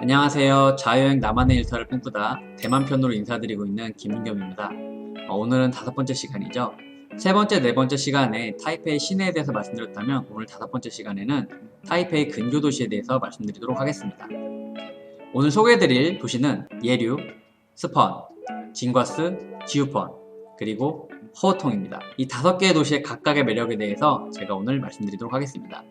안녕하세요. 자유여행 나만의 일터를 꿈꾸다 대만 편으로 인사드리고 있는 김민겸입니다. 오늘은 5번째 시간이죠. 세 번째, 네 번째 시간에 타이페이 시내에 대해서 말씀드렸다면 오늘 5번째 시간에는 타이페이 근교 도시에 대해서 말씀드리도록 하겠습니다. 오늘 소개해드릴 도시는 예류, 스펀, 징과스, 지우펀, 그리고 허우통입니다. 이 5개의 도시의 각각의 매력에 대해서 제가 오늘 말씀드리도록 하겠습니다.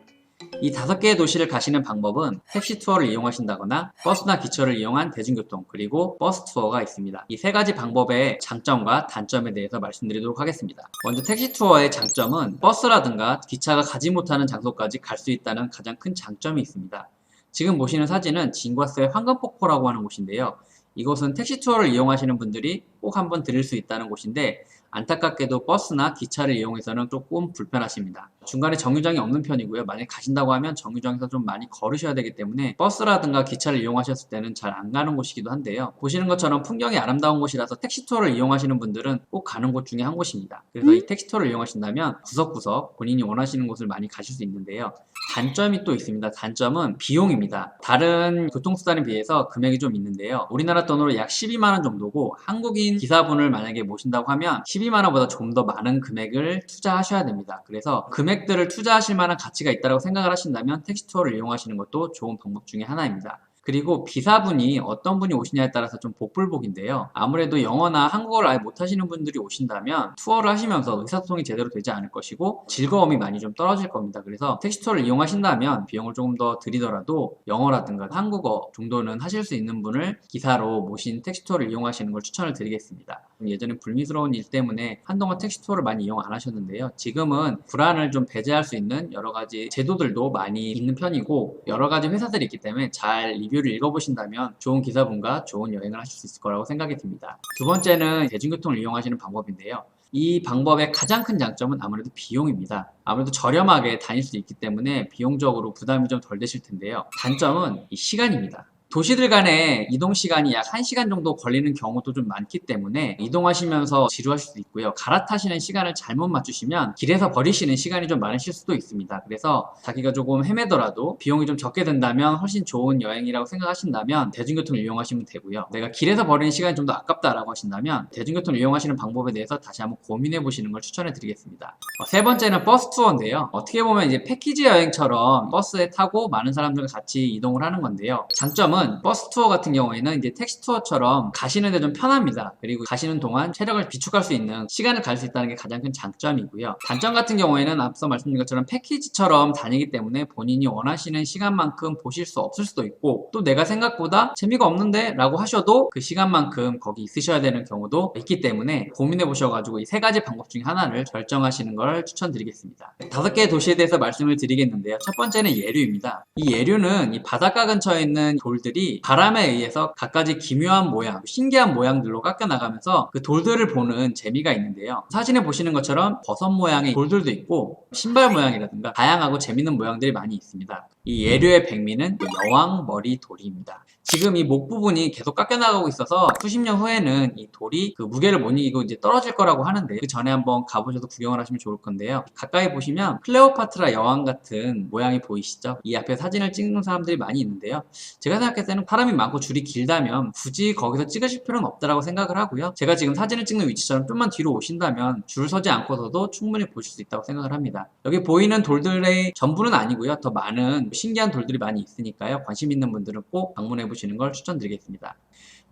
이 5개의 도시를 가시는 방법은 택시 투어를 이용하신다거나 버스나 기차를 이용한 대중교통 그리고 버스 투어가 있습니다. 이 3가지 방법의 장점과 단점에 대해서 말씀드리도록 하겠습니다. 먼저 택시 투어의 장점은 버스라든가 기차가 가지 못하는 장소까지 갈 수 있다는 가장 큰 장점이 있습니다. 지금 보시는 사진은 징과스의 황금폭포라고 하는 곳인데요. 이곳은 택시 투어를 이용하시는 분들이 꼭 한번 들릴 수 있다는 곳인데 안타깝게도 버스나 기차를 이용해서는 조금 불편하십니다. 중간에 정류장이 없는 편이고요. 만약 가신다고 하면 정류장에서 좀 많이 걸으셔야 되기 때문에 버스라든가 기차를 이용하셨을 때는 잘 안 가는 곳이기도 한데요. 보시는 것처럼 풍경이 아름다운 곳이라서 택시 투어를 이용하시는 분들은 꼭 가는 곳 중에 한 곳입니다. 그래서 이 택시 투어를 이용하신다면 구석구석 본인이 원하시는 곳을 많이 가실 수 있는데요. 단점이 또 있습니다. 단점은 비용입니다. 다른 교통수단에 비해서 금액이 좀 있는데요. 우리나라 돈으로 약 12만원 정도고 한국인 기사분을 만약에 모신다고 하면 12만원보다 좀 더 많은 금액을 투자하셔야 됩니다. 그래서 금액들을 투자하실 만한 가치가 있다고 생각을 하신다면 택시 투어를 이용하시는 것도 좋은 방법 중에 하나입니다. 그리고 기사분이 어떤 분이 오시냐에 따라서 좀 복불복인데요. 아무래도 영어나 한국어를 아예 못하시는 분들이 오신다면 투어를 하시면서 의사소통이 제대로 되지 않을 것이고 즐거움이 많이 좀 떨어질 겁니다. 그래서 택시 투어를 이용하신다면 비용을 조금 더 들이더라도 영어라든가 한국어 정도는 하실 수 있는 분을 기사로 모신 택시 투어를 이용하시는 걸 추천을 드리겠습니다. 예전에 불미스러운 일 때문에 한동안 택시 투어를 많이 이용 안 하셨는데요. 지금은 불안을 좀 배제할 수 있는 여러 가지 제도들도 많이 있는 편이고 여러 가지 회사들이 있기 때문에 잘 리뷰를 읽어보신다면 좋은 기사분과 좋은 여행을 하실 수 있을 거라고 생각이 듭니다. 두 번째는 대중교통을 이용하시는 방법인데요. 이 방법의 가장 큰 장점은 아무래도 비용입니다. 아무래도 저렴하게 다닐 수 있기 때문에 비용적으로 부담이 좀 덜 되실 텐데요. 단점은 이 시간입니다. 도시들 간의 이동 시간이 약 1시간 정도 걸리는 경우도 좀 많기 때문에 이동하시면서 지루하실 수도 있고요. 갈아타시는 시간을 잘못 맞추시면 길에서 버리시는 시간이 좀 많으실 수도 있습니다. 그래서 자기가 조금 헤매더라도 비용이 좀 적게 든다면 훨씬 좋은 여행이라고 생각하신다면 대중교통을 이용하시면 되고요. 내가 길에서 버리는 시간이 좀 더 아깝다라고 하신다면 대중교통을 이용하시는 방법에 대해서 다시 한번 고민해 보시는 걸 추천해 드리겠습니다. 세 번째는 버스 투어인데요. 어떻게 보면 이제 패키지 여행처럼 버스에 타고 많은 사람들과 같이 이동을 하는 건데요. 장점은 버스 투어 같은 경우에는 이제 택시 투어처럼 가시는데 좀 편합니다. 그리고 가시는 동안 체력을 비축할 수 있는 시간을 갈 수 있다는 게 가장 큰 장점이고요. 단점 같은 경우에는 앞서 말씀드린 것처럼 패키지처럼 다니기 때문에 본인이 원하시는 시간만큼 보실 수 없을 수도 있고 또 내가 생각보다 재미가 없는데 라고 하셔도 그 시간만큼 거기 있으셔야 되는 경우도 있기 때문에 고민해 보셔가지고 이 3가지 방법 중에 하나를 결정하시는 걸 추천드리겠습니다. 5개의 도시에 대해서 말씀을 드리겠는데요. 첫 번째는 예류입니다. 이 예류는 이 바닷가 근처에 있는 돌들이 바람에 의해서 갖가지 기묘한 모양, 신기한 모양들로 깎여 나가면서 그 돌들을 보는 재미가 있는데요. 사진에 보시는 것처럼 버섯 모양의 돌들도 있고 신발 모양이라든가 다양하고 재밌는 모양들이 많이 있습니다. 이 예류의 백미는 여왕 머리 돌입니다. 지금 이 목 부분이 계속 깎여 나가고 있어서 수십 년 후에는 이 돌이 그 무게를 못 이기고 이제 떨어질 거라고 하는데 그 전에 한번 가보셔서 구경을 하시면 좋을 건데요. 가까이 보시면 클레오파트라 여왕 같은 모양이 보이시죠? 이 앞에 사진을 찍는 사람들이 많이 있는데요. 제가 생각했을 때는 사람이 많고 줄이 길다면 굳이 거기서 찍으실 필요는 없다라고 생각을 하고요. 제가 지금 사진을 찍는 위치처럼 좀만 뒤로 오신다면 줄 서지 않고서도 충분히 보실 수 있다고 생각을 합니다. 여기 보이는 돌들의 전부는 아니고요. 더 많은 신기한 돌들이 많이 있으니까요. 관심 있는 분들은 꼭 방문해 보시는 걸 추천드리겠습니다.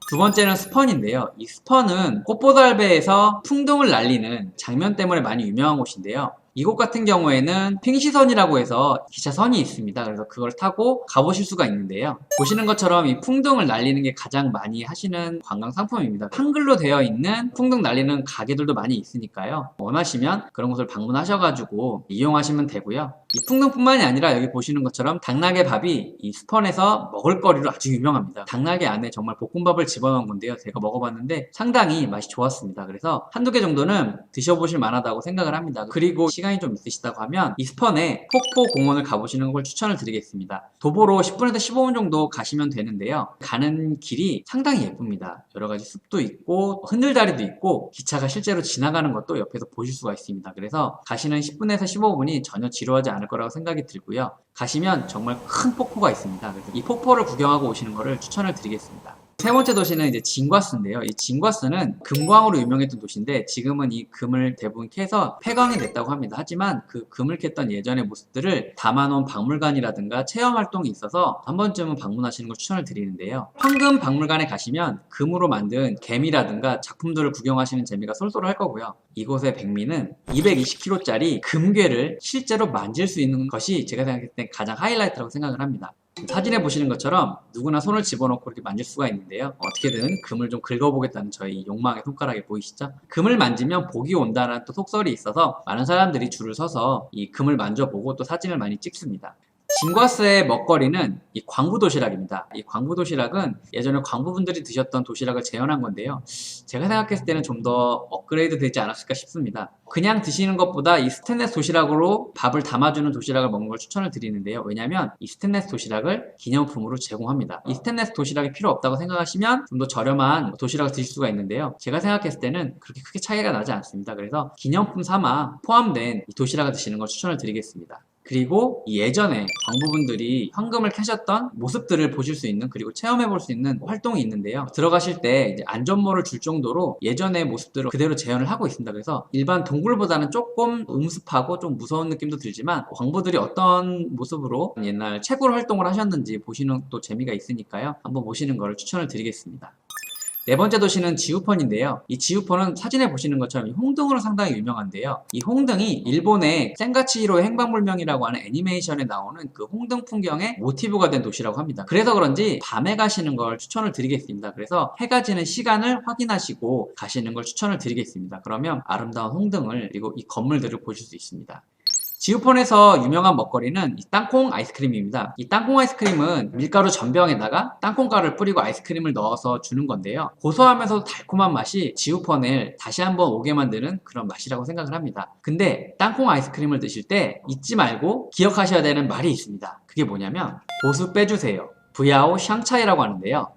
두 번째는 스펀인데요. 이 스펀은 꽃보달배에서 풍등을 날리는 장면 때문에 많이 유명한 곳인데요. 이곳 같은 경우에는 핑시선이라고 해서 기차선이 있습니다. 그래서 그걸 타고 가보실 수가 있는데요. 보시는 것처럼 이 풍등을 날리는 게 가장 많이 하시는 관광 상품입니다. 한글로 되어 있는 풍등 날리는 가게들도 많이 있으니까요. 원하시면 그런 곳을 방문하셔가지고 이용하시면 되고요. 이 풍등뿐만이 아니라 여기 보시는 것처럼 당나귀 밥이 이 스펀에서 먹을거리로 아주 유명합니다. 당나귀 안에 정말 볶음밥을 집어넣은 건데요. 제가 먹어봤는데 상당히 맛이 좋았습니다. 그래서 한두 개 정도는 드셔보실 만하다고 생각을 합니다. 그리고 시간이 좀 있으시다고 하면 이 스펀에 폭포 공원을 가보시는 걸 추천을 드리겠습니다. 도보로 10분에서 15분 정도 가시면 되는데요. 가는 길이 상당히 예쁩니다. 여러 가지 숲도 있고 흔들다리도 있고 기차가 실제로 지나가는 것도 옆에서 보실 수가 있습니다. 그래서 가시는 10분에서 15분이 전혀 지루하지 않으실 않을 거라고 생각이 들고요. 가시면 정말 큰 폭포가 있습니다. 그래서 이 폭포를 구경하고 오시는 것을 추천을 드리겠습니다. 세 번째 도시는 이제 진과스인데요. 이 진과스는 금광으로 유명했던 도시인데 지금은 이 금을 대부분 캐서 폐광이 됐다고 합니다. 하지만 그 금을 캤던 예전의 모습들을 담아놓은 박물관이라든가 체험 활동이 있어서 한 번쯤은 방문하시는 걸 추천을 드리는데요. 황금 박물관에 가시면 금으로 만든 개미라든가 작품들을 구경하시는 재미가 쏠쏠할 거고요. 이곳의 백미는 220kg짜리 금괴를 실제로 만질 수 있는 것이 제가 생각했을 때 가장 하이라이트라고 생각을 합니다. 사진에 보시는 것처럼 누구나 손을 집어넣고 이렇게 만질 수가 있는데요. 어떻게든 금을 좀 긁어보겠다는 저희 욕망의 손가락이 보이시죠? 금을 만지면 복이 온다는 또 속설이 있어서 많은 사람들이 줄을 서서 이 금을 만져보고 또 사진을 많이 찍습니다. 진과스의 먹거리는 이 광부 도시락입니다. 이 광부 도시락은 예전에 광부분들이 드셨던 도시락을 재현한 건데요. 제가 생각했을 때는 좀 더 업그레이드 되지 않았을까 싶습니다. 그냥 드시는 것보다 이 스테인리스 도시락으로 밥을 담아주는 도시락을 먹는 걸 추천을 드리는데요. 왜냐하면 이 스테인리스 도시락을 기념품으로 제공합니다. 이 스테인리스 도시락이 필요 없다고 생각하시면 좀 더 저렴한 도시락을 드실 수가 있는데요. 제가 생각했을 때는 그렇게 크게 차이가 나지 않습니다. 그래서 기념품 삼아 포함된 이 도시락을 드시는 걸 추천을 드리겠습니다. 그리고 예전에 광부분들이 황금을 캐셨던 모습들을 보실 수 있는, 그리고 체험해 볼 수 있는 활동이 있는데요. 들어가실 때 이제 안전모를 줄 정도로 예전의 모습들을 그대로 재현을 하고 있습니다. 그래서 일반 동굴보다는 조금 음습하고 좀 무서운 느낌도 들지만 광부들이 어떤 모습으로 옛날 채굴 활동을 하셨는지 보시는 또 재미가 있으니까요. 한번 보시는 것을 추천을 드리겠습니다. 네 번째 도시는 지우펀인데요. 이 지우펀은 사진에 보시는 것처럼 홍등으로 상당히 유명한데요. 이 홍등이 일본의 센가치히로의 행방불명이라고 하는 애니메이션에 나오는 그 홍등 풍경의 모티브가 된 도시라고 합니다. 그래서 그런지 밤에 가시는 걸 추천을 드리겠습니다. 그래서 해가 지는 시간을 확인하시고 가시는 걸 추천을 드리겠습니다. 그러면 아름다운 홍등을 그리고 이 건물들을 보실 수 있습니다. 지우펀에서 유명한 먹거리는 이 땅콩 아이스크림입니다. 이 땅콩 아이스크림은 밀가루 전병에다가 땅콩가루를 뿌리고 아이스크림을 넣어서 주는 건데요. 고소하면서도 달콤한 맛이 지우펀을 다시 한번 오게 만드는 그런 맛이라고 생각을 합니다. 근데 땅콩 아이스크림을 드실 때 잊지 말고 기억하셔야 되는 말이 있습니다. 그게 뭐냐면 고수 빼주세요. 부야오 샹차이라고 하는데요.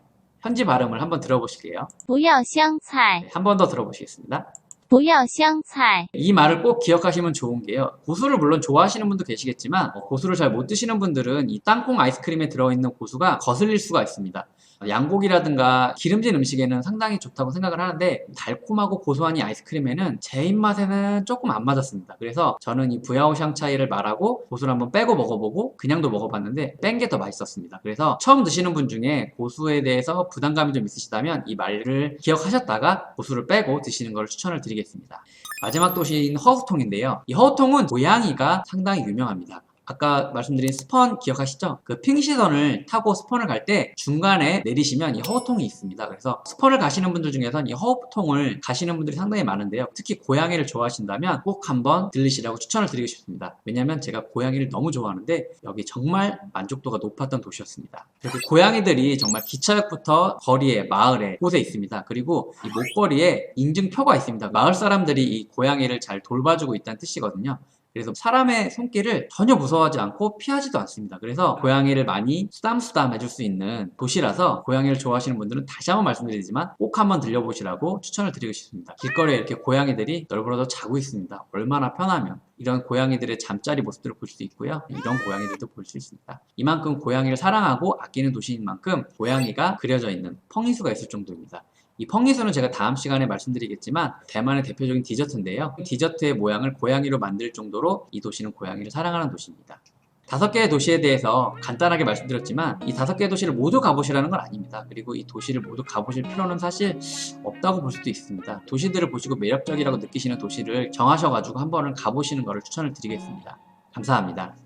현지 발음을 한번 들어보실게요. 不要香菜， 한 번 더 들어보시겠습니다. 不要香菜， 이 말을 꼭 기억하시면 좋은 게요. 고수를 물론 좋아하시는 분도 계시겠지만 고수를 잘 못 드시는 분들은 이 땅콩 아이스크림에 들어있는 고수가 거슬릴 수가 있습니다. 양고기라든가 기름진 음식에는 상당히 좋다고 생각을 하는데 달콤하고 고소한 이 아이스크림에는 제 입맛에는 조금 안 맞았습니다. 그래서 저는 이 부야오 샹차이를 말하고 고수를 한번 빼고 먹어보고 그냥도 먹어봤는데 뺀 게 더 맛있었습니다. 그래서 처음 드시는 분 중에 고수에 대해서 부담감이 좀 있으시다면 이 말을 기억하셨다가 고수를 빼고 드시는 걸 추천을 드리겠습니다. 마지막 도시인 허우통인데요. 이 허우통은 고양이가 상당히 유명합니다. 아까 말씀드린 스펀 기억하시죠? 그 핑시선을 타고 스펀을 갈 때 중간에 내리시면 이 허우통이 있습니다. 그래서 스펀을 가시는 분들 중에서는 이 허우통을 가시는 분들이 상당히 많은데요. 특히 고양이를 좋아하신다면 꼭 한번 들리시라고 추천을 드리고 싶습니다. 왜냐면 제가 고양이를 너무 좋아하는데 여기 정말 만족도가 높았던 도시였습니다. 그리고 고양이들이 정말 기차역부터 거리에, 마을에, 곳에 있습니다. 그리고 이 목걸이에 인증표가 있습니다. 마을 사람들이 이 고양이를 잘 돌봐주고 있다는 뜻이거든요. 그래서 사람의 손길을 전혀 무서워하지 않고 피하지도 않습니다. 그래서 고양이를 많이 쓰담쓰담 해줄 수 있는 도시라서 고양이를 좋아하시는 분들은 다시 한번 말씀드리지만 꼭 한번 들려보시라고 추천을 드리고 싶습니다. 길거리에 이렇게 고양이들이 널브러져 자고 있습니다. 얼마나 편하면. 이런 고양이들의 잠자리 모습들을 볼 수 있고요. 이런 고양이들도 볼 수 있습니다. 이만큼 고양이를 사랑하고 아끼는 도시인 만큼 고양이가 그려져 있는 펑리수가 있을 정도입니다. 이 펑리수는 제가 다음 시간에 말씀드리겠지만 대만의 대표적인 디저트인데요. 디저트의 모양을 고양이로 만들 정도로 이 도시는 고양이를 사랑하는 도시입니다. 5개의 도시에 대해서 간단하게 말씀드렸지만 이 5개의 도시를 모두 가보시라는 건 아닙니다. 그리고 이 도시를 모두 가보실 필요는 사실 없다고 볼 수도 있습니다. 도시들을 보시고 매력적이라고 느끼시는 도시를 정하셔가지고 한 번은 가보시는 것을 추천을 드리겠습니다. 감사합니다.